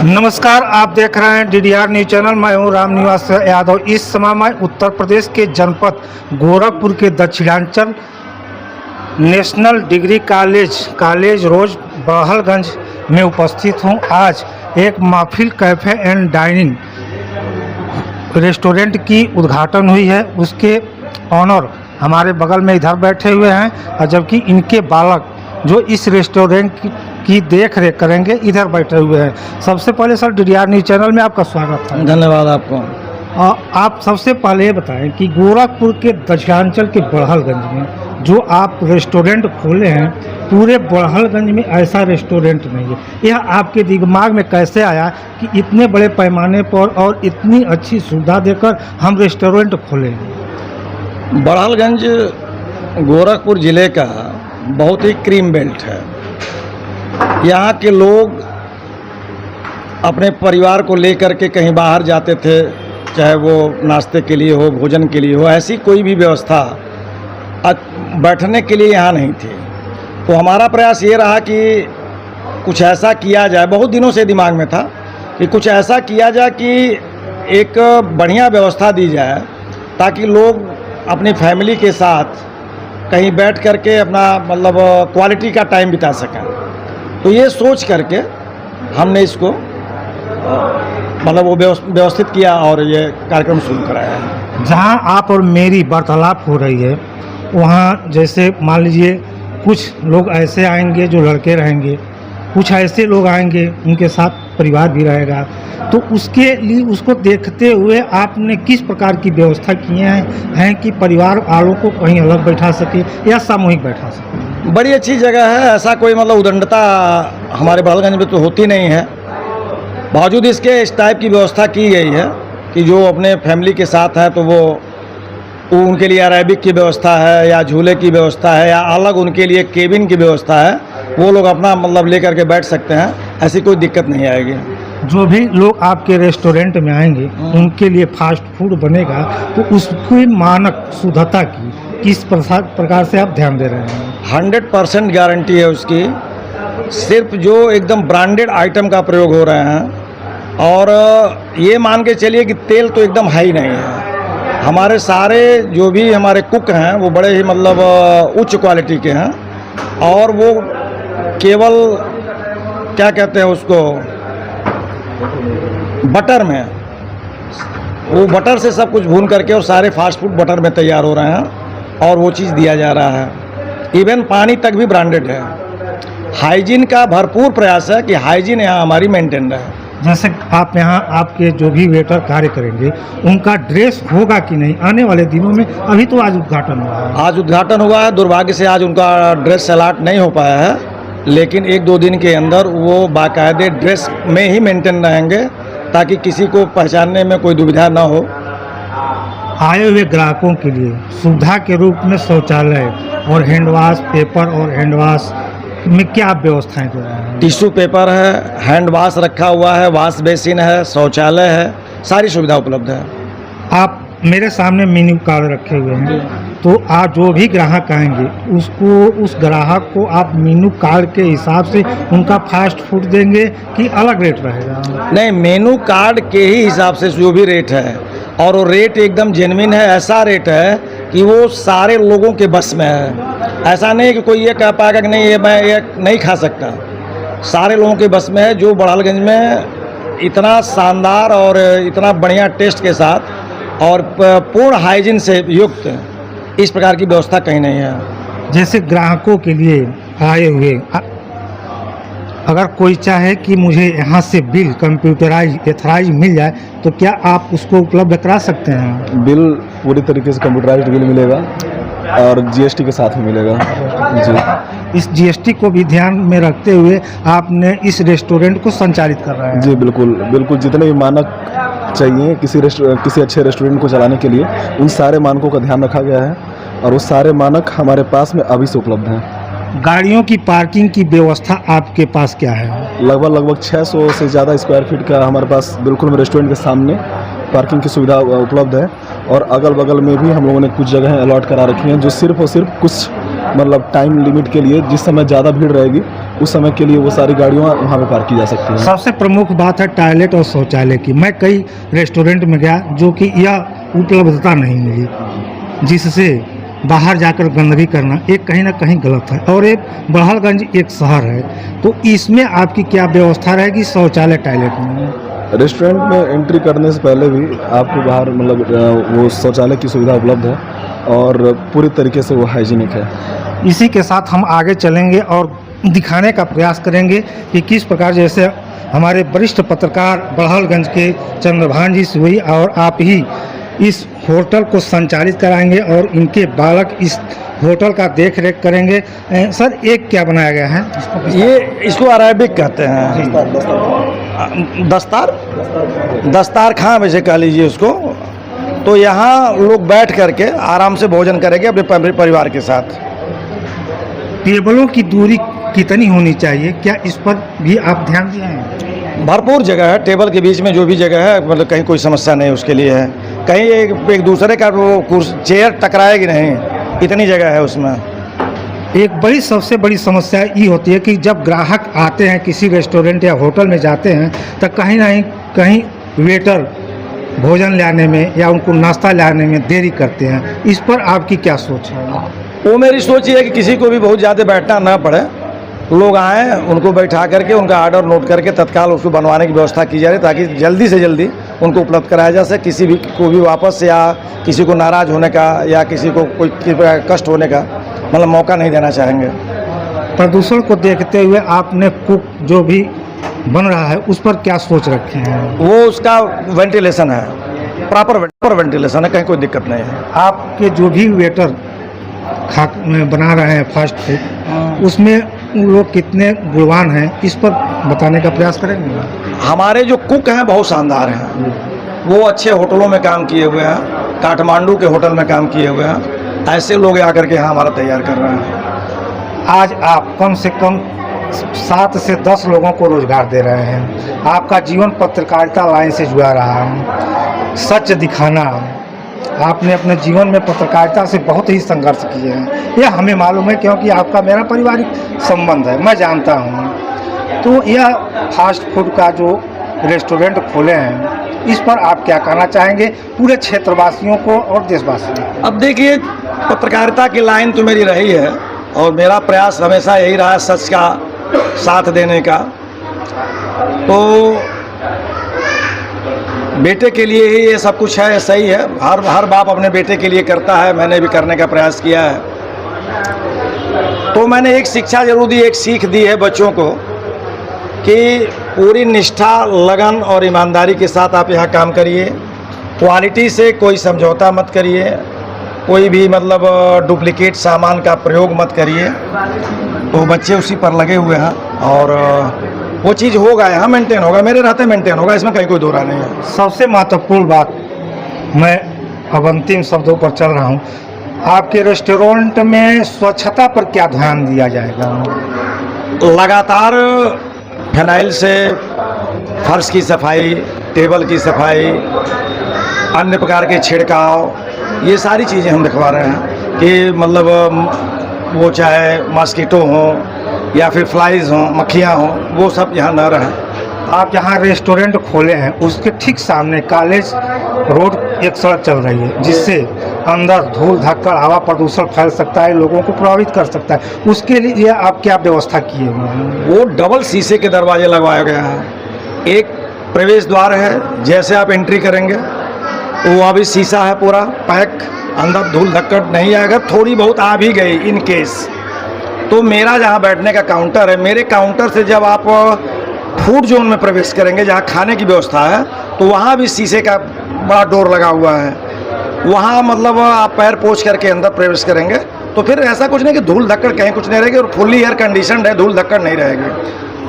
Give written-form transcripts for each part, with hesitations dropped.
नमस्कार, आप देख रहे हैं DDR न्यूज चैनल। मैं हूं रामनिवास यादव। इस समय मैं उत्तर प्रदेश के जनपद गोरखपुर के Dakshinanchal national degree college road Barhalganj में उपस्थित हूं। आज एक महफिल कैफ़े एंड डाइनिंग रेस्टोरेंट की उद्घाटन हुई है। उसके ऑनर हमारे बगल में इधर बैठे हुए हैं, और जबकि इनके बालक जो इस रेस्टोरेंट की देख रेख करेंगे इधर बैठे हुए हैं। सबसे पहले सर, DDR न्यूज चैनल में आपका स्वागत है। धन्यवाद आपको। आप सबसे पहले ये बताएं कि गोरखपुर के दक्षिणांचल के बड़हलगंज में जो आप रेस्टोरेंट खोले हैं, पूरे बड़हलगंज में ऐसा रेस्टोरेंट नहीं है। यह आपके दिमाग में कैसे आया कि इतने बड़े पैमाने पर और इतनी अच्छी सुविधा देकर हम रेस्टोरेंट खोलें? बड़हलगंज गोरखपुर ज़िले का बहुत ही क्रीम बेल्ट है। यहाँ के लोग अपने परिवार को लेकर के कहीं बाहर जाते थे, चाहे वो नाश्ते के लिए हो, भोजन के लिए हो, ऐसी कोई भी व्यवस्था बैठने के लिए यहाँ नहीं थी। तो हमारा प्रयास ये रहा कि कुछ ऐसा किया जाए, बहुत दिनों से दिमाग में था कि कुछ ऐसा किया जाए कि एक बढ़िया व्यवस्था दी जाए ताकि लोग अपनी फैमिली के साथ कहीं बैठ करके अपना मतलब क्वालिटी का टाइम बिता सकें। तो ये सोच करके हमने इसको मतलब वो व्यवस्थित किया और ये कार्यक्रम शुरू कराया है। जहाँ आप और मेरी वार्तालाप हो रही है, वहाँ जैसे मान लीजिए कुछ लोग ऐसे आएंगे जो लड़के रहेंगे, कुछ ऐसे लोग आएंगे उनके साथ परिवार भी रहेगा। तो उसके लिए उसको देखते हुए आपने किस प्रकार की व्यवस्था किए हैं कि परिवार वालों को कहीं अलग बैठा सके या सामूहिक बैठा सके? बड़ी अच्छी जगह है। ऐसा कोई मतलब उदंडता हमारे बड़हलगंज में तो होती नहीं है। बावजूद इसके इस टाइप की व्यवस्था की गई है कि जो अपने फैमिली के साथ है तो वो उनके लिए अरेबिक की व्यवस्था है या झूले की व्यवस्था है या अलग उनके लिए केबिन की व्यवस्था है। वो लोग अपना मतलब लेकर के बैठ सकते हैं, ऐसी कोई दिक्कत नहीं आएगी। जो भी लोग आपके रेस्टोरेंट में आएंगे उनके लिए फास्ट फूड बनेगा, तो उसकी मानक शुद्धता की किस प्रकार से आप ध्यान दे रहे हैं? 100% गारंटी है उसकी। सिर्फ जो एकदम ब्रांडेड आइटम का प्रयोग हो रहे हैं, और ये मान के चलिए कि तेल तो एकदम हाई नहीं है। हमारे सारे जो भी हमारे कुक हैं वो बड़े ही मतलब उच्च क्वालिटी के हैं, और वो केवल क्या कहते हैं उसको बटर में, वो बटर से सब कुछ भून करके और सारे फास्ट फूड बटर में तैयार हो रहे हैं और वो चीज़ दिया जा रहा है। इवन पानी तक भी ब्रांडेड है। हाइजीन का भरपूर प्रयास है कि हाइजीन यहाँ हमारी मेंटेन रहे। जैसे आप यहाँ आपके जो भी वेटर कार्य करेंगे उनका ड्रेस होगा कि नहीं आने वाले दिनों में? अभी तो आज उद्घाटन हुआ है। आज उद्घाटन हुआ है, दुर्भाग्य से आज उनका ड्रेस अलॉट नहीं हो पाया है, लेकिन 1-2 दिन के अंदर वो बाकायदे ड्रेस में ही मेंटेन रहेंगे ताकि किसी को पहचानने में कोई दुविधा ना हो। आए हुए ग्राहकों के लिए सुविधा के रूप में शौचालय और हैंडवाश, पेपर और हैंडवाश में क्या आप व्यवस्थाएं दे रहे हैं? टिश्यू पेपर है, हैंड वाश रखा हुआ है, वॉश बेसिन है, शौचालय है, सारी सुविधा उपलब्ध है। आप मेरे सामने मेन्यू कार्ड रखे हुए हैं, तो आप जो भी ग्राहक आएंगे उस ग्राहक को आप मेन्यू कार्ड के हिसाब से उनका फास्ट फूड देंगे कि अलग रेट रहेगा? नहीं, मेनू कार्ड के ही हिसाब से जो भी रेट है, और वो रेट एकदम जेन्युइन है। ऐसा रेट है कि वो सारे लोगों के बस में है। ऐसा नहीं कि कोई ये कह पाएगा कि नहीं ये मैं ये नहीं खा सकता। सारे लोगों के बस में है। जो बड़हलगंज में इतना शानदार और इतना बढ़िया टेस्ट के साथ और पूर्ण हाइजीन से युक्त इस प्रकार की व्यवस्था कहीं नहीं है। जैसे ग्राहकों के लिए आए हुए अगर कोई चाहे कि मुझे यहाँ से बिल कंप्यूटराइज एथराइज मिल जाए, तो क्या आप उसको उपलब्ध करा सकते हैं? बिल पूरी तरीके से कंप्यूटराइज्ड बिल मिलेगा और GST के साथ ही मिलेगा जी। इस GST को भी ध्यान में रखते हुए आपने इस रेस्टोरेंट को संचालित कर रहे हैं? जी बिल्कुल बिल्कुल। जितने भी मानक चाहिए किसी अच्छे रेस्टोरेंट को चलाने के लिए, उन सारे मानकों का ध्यान रखा गया है और वो सारे मानक हमारे पास में अभी से उपलब्ध हैं। गाड़ियों की पार्किंग की व्यवस्था आपके पास क्या है? लगभग 600 से ज़्यादा स्क्वायर फीट का हमारे पास बिल्कुल रेस्टोरेंट के सामने पार्किंग की सुविधा उपलब्ध है, और अगल बगल में भी हम लोगों ने कुछ जगह अलॉट करा रखी हैं जो सिर्फ और सिर्फ कुछ मतलब टाइम लिमिट के लिए, जिस समय ज़्यादा भीड़ रहेगी उस समय के लिए वो सारी गाड़ियाँ वहाँ पे पार्क की जा सकती हैं। सबसे प्रमुख बात है टॉयलेट और शौचालय की। मैं कई रेस्टोरेंट में गया जो कि यह उपलब्धता नहीं मिली, जिससे बाहर जाकर गंदगी करना एक कहीं ना कहीं गलत है। और एक बड़हलगंज एक शहर है, तो इसमें आपकी क्या व्यवस्था रहेगी शौचालय टॉयलेट में? रेस्टोरेंट में एंट्री करने से पहले भी आपको बाहर मतलब वो शौचालय की सुविधा उपलब्ध है और पूरी तरीके से वो हाइजीनिक है। इसी के साथ हम आगे चलेंगे और दिखाने का प्रयास करेंगे कि किस प्रकार, जैसे हमारे वरिष्ठ पत्रकार बड़हलगंज के चंद्रभान जी सुई और आप ही इस होटल को संचालित कराएंगे और इनके बालक इस होटल का देख रेख करेंगे। सर, एक क्या बनाया गया है? इसको अरेबिक कहते हैं, दस्तार खां वैसे कह लीजिए उसको। तो यहाँ लोग बैठ करके आराम से भोजन करेंगे अपने परिवार के साथ। टेबलों की दूरी कितनी होनी चाहिए, क्या इस पर भी आप ध्यान दिए हैं? भरपूर जगह है, टेबल के बीच में जो भी जगह है मतलब कहीं कोई समस्या नहीं उसके लिए है। कहीं एक दूसरे का वो चेयर टकराएगी नहीं, इतनी जगह है उसमें। एक बड़ी सबसे बड़ी समस्या ये होती है कि जब ग्राहक आते हैं किसी रेस्टोरेंट या होटल में जाते हैं तो कहीं ना कहीं वेटर भोजन लाने में या उनको नाश्ता लाने में देरी करते हैं। इस पर आपकी क्या सोच है? वो मेरी सोच ये है कि किसी को भी बहुत ज़्यादा बैठना ना पड़े, लोग आएँ, उनको बैठा करके उनका ऑर्डर नोट करके तत्काल उसको बनवाने की व्यवस्था की जा रही है, ताकि जल्दी से जल्दी उनको उपलब्ध कराया जा सके। किसी भी को भी वापस या किसी को नाराज़ होने का या किसी को कोई कष्ट होने का मतलब मौका नहीं देना चाहेंगे। प्रदूषण को देखते हुए आपने कुक जो भी बन रहा है उस पर क्या सोच रखे हैं? वो उसका वेंटिलेशन है, प्रॉपर वेंटिलेशन है, कहीं कोई दिक्कत नहीं है। आपके जो भी वेटर बना रहे हैं फास्ट फूड, उसमें लोग कितने गुणवान हैं, इस पर बताने का प्रयास करेंगे। हमारे जो कुक हैं बहुत शानदार हैं, वो अच्छे होटलों में काम किए हुए हैं, काठमांडू के होटल में काम किए हुए हैं। ऐसे लोग आकर के यहाँ हमारा तैयार कर रहे हैं। आज आप कम से कम 7 से 10 लोगों को रोजगार दे रहे हैं। आपका जीवन पत्रकारिता लाइन से जुड़ा रहा है। सच दिखाना, आपने अपने जीवन में पत्रकारिता से बहुत ही संघर्ष किए हैं, यह हमें मालूम है, क्योंकि आपका मेरा पारिवारिक संबंध है, मैं जानता हूँ। तो यह फास्ट फूड का जो रेस्टोरेंट खोले हैं, इस पर आप क्या कहना चाहेंगे पूरे क्षेत्रवासियों को और देशवासियों को? अब देखिए, पत्रकारिता की लाइन तो मेरी रही है और मेरा प्रयास हमेशा यही रहा सच का साथ देने का। तो बेटे के लिए ही ये सब कुछ है, सही है। हर बाप अपने बेटे के लिए करता है, मैंने भी करने का प्रयास किया है। तो मैंने एक शिक्षा जरूर दी, एक सीख दी है बच्चों को कि पूरी निष्ठा, लगन और ईमानदारी के साथ आप यहाँ काम करिए। क्वालिटी से कोई समझौता मत करिए, कोई भी मतलब डुप्लीकेट सामान का प्रयोग मत करिए। तो बच्चे उसी पर लगे हुए हैं और वो चीज़ होगा, यहाँ मेंटेन होगा, मेरे रहते मेंटेन होगा, इसमें कहीं कोई दो राय नहीं है। सबसे महत्वपूर्ण बात, मैं अब अंतिम शब्दों पर चल रहा हूँ, आपके रेस्टोरेंट में स्वच्छता पर क्या ध्यान दिया जाएगा? लगातार फिनाइल से फर्श की सफाई, टेबल की सफाई, अन्य प्रकार के छिड़काव, ये सारी चीज़ें हम दिखवा रहे हैं कि मतलब वो चाहे मॉस्किटो हो या फिर फ्लाइज हों, मक्खियाँ हों, वो सब यहाँ न रहें। आप यहाँ रेस्टोरेंट खोले हैं, उसके ठीक सामने कॉलेज रोड एक सड़क चल रही है, जिससे अंदर धूल धक्कड़ हवा प्रदूषण फैल सकता है, लोगों को प्रभावित कर सकता है। उसके लिए आप क्या व्यवस्था किए हुए हैं? वो डबल शीशे के दरवाजे लगवाया गया है। एक प्रवेश द्वार है, जैसे आप एंट्री करेंगे वो अभी शीशा है पूरा पैक, अंदर धूल धक्कड़ नहीं आएगा। थोड़ी बहुत आ भी गई इन केस, तो मेरा जहाँ बैठने का काउंटर है, मेरे काउंटर से जब आप फूड जोन में प्रवेश करेंगे जहाँ खाने की व्यवस्था है, तो वहाँ भी शीशे का बड़ा डोर लगा हुआ है। वहाँ मतलब आप पैर पोंछ करके अंदर प्रवेश करेंगे तो फिर ऐसा कुछ नहीं कि धूल धक्कड़ कहीं कुछ नहीं रहेगी, और फुल्ली एयर कंडीशनड है, धूल धक्कड़ नहीं रहेगी।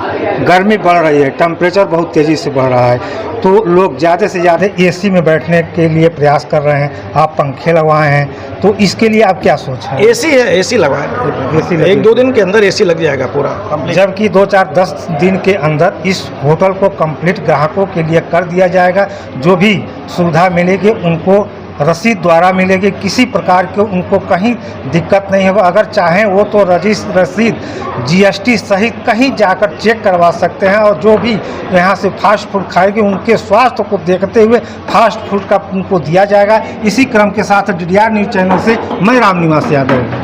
गर्मी बढ़ रही है, टेम्परेचर बहुत तेज़ी से बढ़ रहा है, तो लोग ज़्यादा से ज़्यादा एसी में बैठने के लिए प्रयास कर रहे हैं। आप पंखे लगवाए हैं, तो इसके लिए आप क्या सोच है? एसी है, एसी लगवाएं। एसी लगे। 1-2 दिन के अंदर एसी लग जाएगा पूरा कंप्लीट। जबकि 2-4-10 दिन के अंदर इस होटल को कंप्लीट ग्राहकों के लिए कर दिया जाएगा। जो भी सुविधा मिलेगी उनको रसीद द्वारा मिलेगी, किसी प्रकार के उनको कहीं दिक्कत नहीं होगा। अगर चाहें वो तो रसीद जीएसटी सहित कहीं जाकर चेक करवा सकते हैं, और जो भी यहाँ से फास्ट फूड खाएंगे उनके स्वास्थ्य को देखते हुए फास्ट फूड का उनको दिया जाएगा। इसी क्रम के साथ DDR न्यूज़ चैनल से मैं राम निवास यादव।